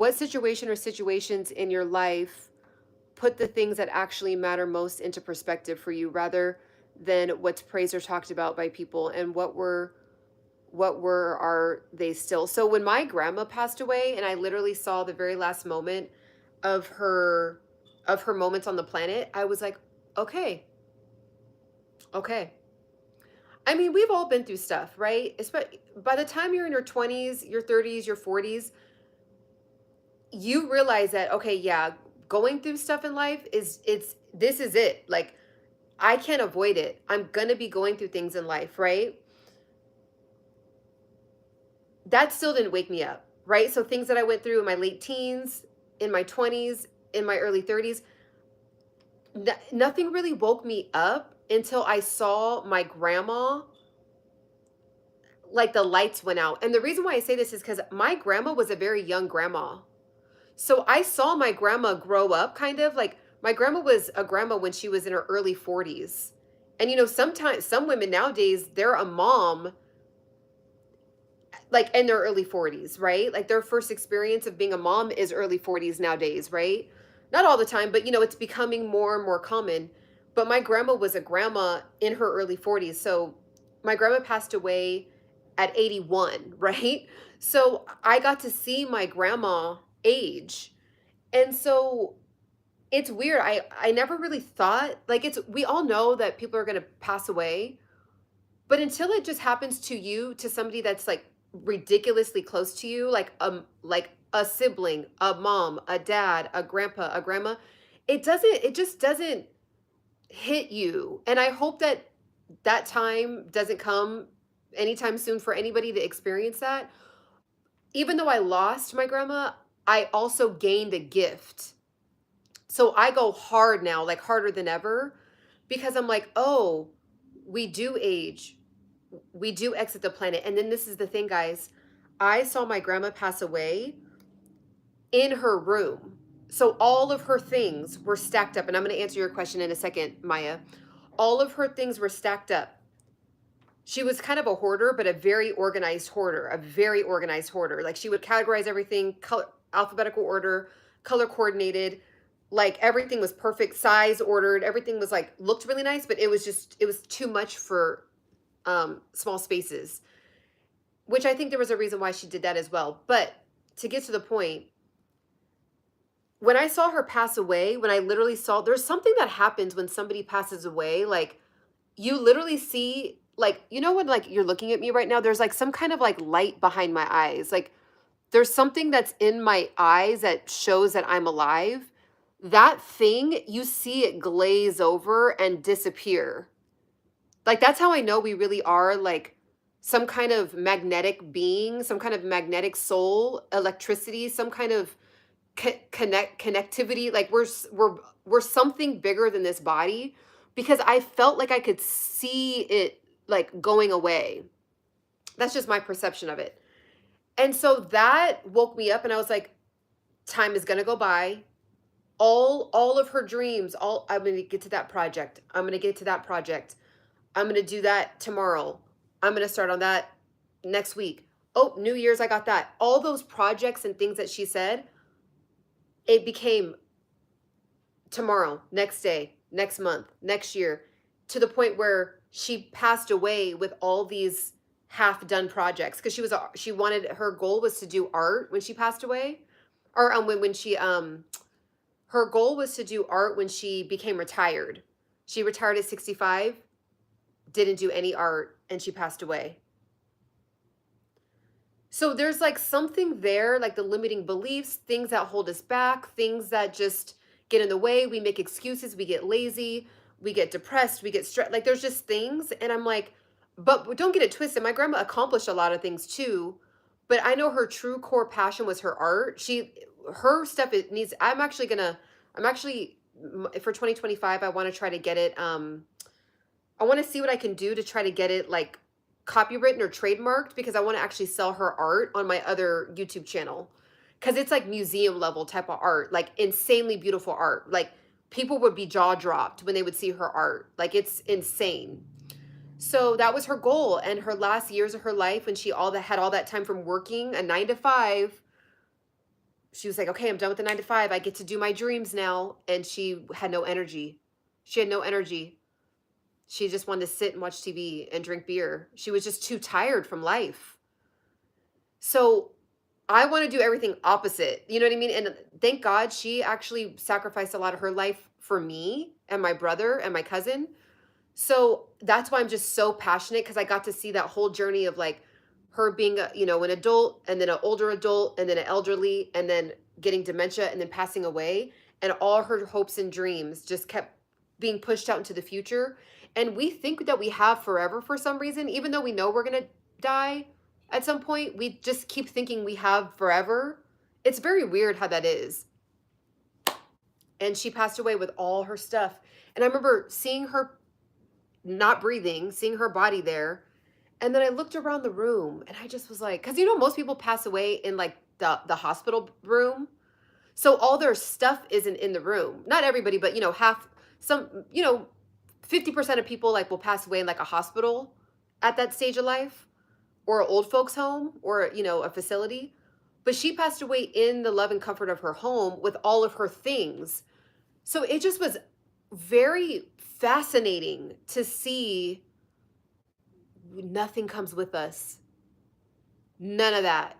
what situation or situations in your life put the things that actually matter most into perspective for you rather than what's praised or talked about by people, and what were are they still? So when my grandma passed away and I literally saw the very last moment of her moments on the planet, I was like, okay, okay. I mean, we've all been through stuff, right? Especially by the time you're in your 20s, your 30s, your 40s, you realize that okay, yeah, going through stuff in life is this is it. Like I can't avoid it. I'm going to be going through things in life, right? That still didn't wake me up, right? So things that I went through in my late teens, in my 20s, in my early 30s, nothing really woke me up until I saw my grandma, like the lights went out. And the reason why I say this is because my grandma was a very young grandma. So I saw my grandma grow up kind of like my grandma was a grandma when she was in her early 40s. And sometimes some women nowadays, they're a mom like in their early 40s, right? Like their first experience of being a mom is early 40s nowadays, right? Not all the time, but it's becoming more and more common. But my grandma was a grandma in her early 40s. So my grandma passed away at 81, right? So I got to see my grandma age. And so it's weird. I never really thought like we all know that people are going to pass away, but until it just happens to you, to somebody that's like ridiculously close to you, like a sibling, a mom, a dad, a grandpa, a grandma, it just doesn't hit you. And I hope that that time doesn't come anytime soon for anybody to experience that. Even though I lost my grandma, I also gained a gift. So I go hard now, like harder than ever, because I'm like, oh, we do age, we do exit the planet. And then this is the thing, guys. I saw my grandma pass away in her room. So all of her things were stacked up. And I'm going to answer your question in a second, Maya. All of her things were stacked up. She was kind of a hoarder, but a very organized hoarder, a very organized hoarder. Like she would categorize everything, color, alphabetical order, color coordinated. Like everything was perfect, size ordered. Everything was like looked really nice, but it was too much for small spaces, which I think there was a reason why she did that as well. But to get to the point, when I saw her pass away, when I literally saw, there's something that happens when somebody passes away. Like you literally see, like, when like you're looking at me right now, there's like some kind of like light behind my eyes. Like there's something that's in my eyes that shows that I'm alive. That thing, you see it glaze over and disappear. Like that's how I know we really are like some kind of magnetic being, some kind of magnetic soul, electricity, some kind of connectivity. Like we're something bigger than this body, because I felt like I could see it like going away. That's just my perception of it. And so that woke me up and I was like, time is going to go by. All of her dreams, all I'm going to get to that project. I'm going to get to that project. I'm going to do that tomorrow. I'm going to start on that next week. Oh, New Year's, I got that. All those projects and things that she said, it became tomorrow, next day, next month, next year, to the point where she passed away with all these half done projects, because she wanted, her goal was to do art when she passed away, or when she her goal was to do art when she became retired. She retired at 65, didn't do any art, and she passed away. So there's like something there, like the limiting beliefs, things that hold us back, things that just get in the way. We make excuses, we get lazy, we get depressed, we get stressed. Like there's just things. And I'm like, but don't get it twisted. My grandma accomplished a lot of things too. But I know her true core passion was her art. Her stuff, it needs, I'm actually for 2025, I want to try to get it. I want to see what I can do to try to get it like copywritten or trademarked, because I want to actually sell her art on my other YouTube channel, because it's like museum level type of art, like insanely beautiful art. Like people would be jaw dropped when they would see her art. Like it's insane. So that was her goal. And her last years of her life, when she had all that time from working a 9 to 5, she was like, okay, I'm done with the 9 to 5. I get to do my dreams now. And she had no energy. She had no energy. She just wanted to sit and watch TV and drink beer. She was just too tired from life. So I want to do everything opposite. You know what I mean? And thank God she actually sacrificed a lot of her life for me and my brother and my cousin. So that's why I'm just so passionate, because I got to see that whole journey of like her being a, an adult, and then an older adult, and then an elderly, and then getting dementia, and then passing away, and all her hopes and dreams just kept being pushed out into the future. And we think that we have forever for some reason, even though we know we're going to die at some point. We just keep thinking we have forever. It's very weird how that is. And she passed away with all her stuff. And I remember seeing her not breathing, seeing her body there. And then I looked around the room and I just was like, because most people pass away in like the hospital room. So all their stuff isn't in the room. Not everybody, but half, 50% of people like will pass away in like a hospital at that stage of life, or an old folks home, or a facility. But she passed away in the love and comfort of her home with all of her things. So it just was very fascinating to see nothing comes with us. None of that.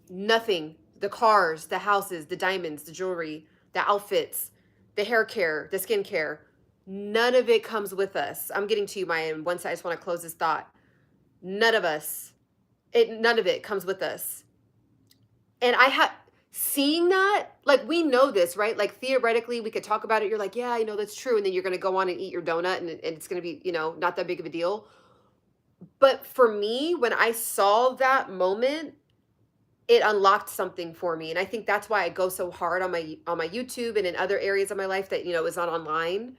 Nothing. The cars, the houses, the diamonds, the jewelry, the outfits, the hair care, the skin care. None of it comes with us. I'm getting to you, Maya, and once I just want to close this thought. None of it comes with us. And I have seeing that, like, we know this, right? Like, theoretically, we could talk about it. You're like, yeah, that's true. And then you're going to go on and eat your donut, and it's going to be, not that big of a deal. But for me, when I saw that moment, it unlocked something for me. And I think that's why I go so hard on my YouTube and in other areas of my life that, is not online,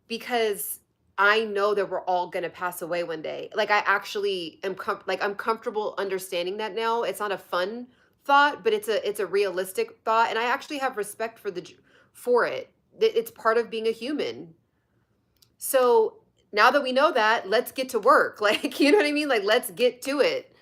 because I know that we're all going to pass away one day. Like, I actually am I'm comfortable understanding that now. It's not a fun thought, but it's a realistic thought, and I actually have respect for it. It's part of being a human. So now that we know that, let's get to work. Like, you know what I mean? Like, let's get to it.